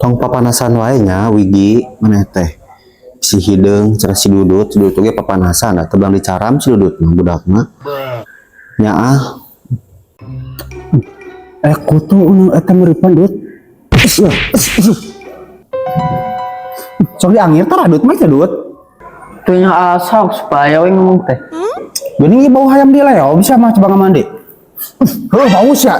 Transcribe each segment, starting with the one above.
tong papanasan wae nya wigi maneh teh si hideung cara si dudut ge papanasan da tebang dicaram si dudut mah budakna nya kutu eta meureuppan dut sok diangir tah dut mah dut Tuh nya asok supaya we ngomong teh. geuning ieu bau hayam di leo bisa mah coba ngamandi haus ya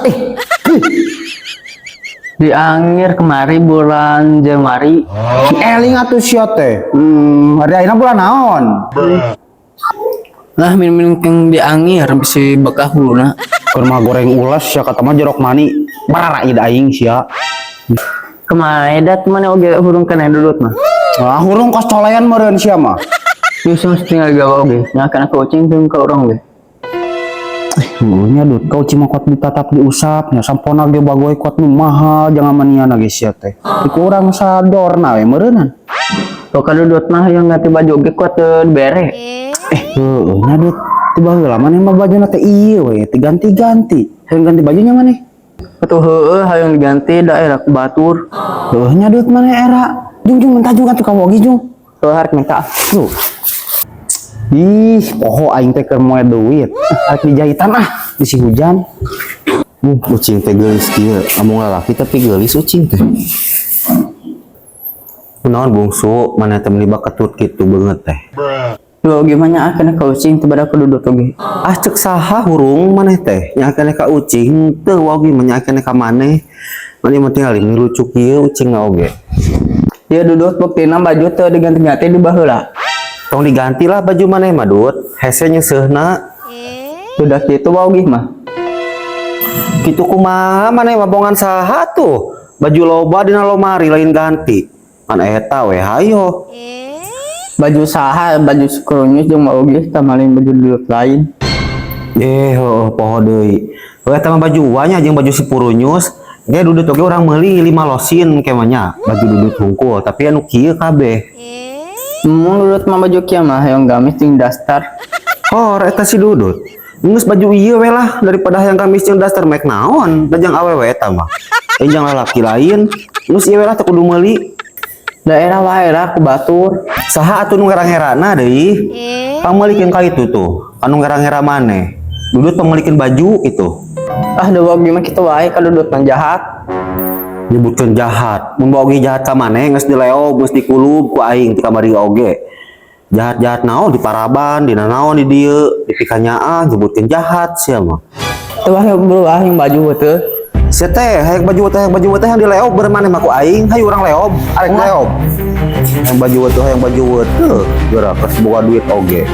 Diangir kemari bulan Januari. si eling atuh sia teh hari ayeuna bulan naon Lah min keng diangir bisa bekah huluna. keur mah goreng ulas sia kata mah jerok mani bararaid aing sia Kemaedat mana oge hurung kana dudut mah. hurung kos colean meureun sia mah Justru tinggal gawa oge. Nya kana kucing teu ka urang ge. nya dut kau cima kuat ditatap diusap nya sampona ge bagoy kuat nu mahal jangan maniana ge sia teh kurang sadorna we meureunan Kok kadudut mah yang ganti baju ge kuat bere. nya dut tiba heula maneh mah bajuna teh ieu we teh ganti-ganti hayang ganti bajunya maneh Atuh heueuh hayang diganti daerah batur. nya dut maneh era jungjung minta juga tuh kamu jung Teu harek minta. ih poho aing teh keur moe duit arek dijahitan di si hujan ucing teh geulis kieu amung lalaki tapi geulis ucing teh kunaon bungsu maneh teh meuli baketut kitu beungeut teh Lu gimana kana kucing teu badak kadudut oge. cek saha hurung maneh teh nya kana ka ucing teu oge nya kana ka maneh maneh mah tinggal ngelucu kieu ucing oge Dia dudut buktina baju teu diganti-ganti di baheula. tong diganti lah baju maneh mah dut hese nyeuseuna Sudah kitu oge mah. kitu kumaha maneh mah bongan saha tuh baju loba dina lomari lain ganti kan eta we hayo Baju saha baju skrunyus jeung mah oge tamalin baju dudut lain. Poho deui eta mah baju uanya jeung baju si purunyus ge dudut oge urang meuli 5 losin kemanya baju dudut hungkul tapi anu kieu kabeh Mun dudut mah baju kieu mah hayang gamis jeung daster. eta si dudut geus baju ieu we lah daripada hayang gamis jeung daster mek naon da jang awewe eta mah jeung lalaki lain geus ieu we lah teu kudu meuli Daerah wae lah ku batur. saha atuh nu ngarang-herana deui pameulikeun ka itu tuh anu ngarang-hera maneh dudut pameulikeun baju itu Da oge mah kitu wae kadudut mah jahat. nyebutkeun jahat mun boga jahat ka maneh geus dileog geus dikulub ku aing ti kamari oge jahat-jahat naon di paraban dina naon di dieu di pikanyaan nyebutkeun jahat sia mah Teu wae berubah yang baju teu. sia teh hayang baju teh yang dileog beur maneh mah ku aing hayu urang leob arek leob hayang baju teh geura keur boga duit oge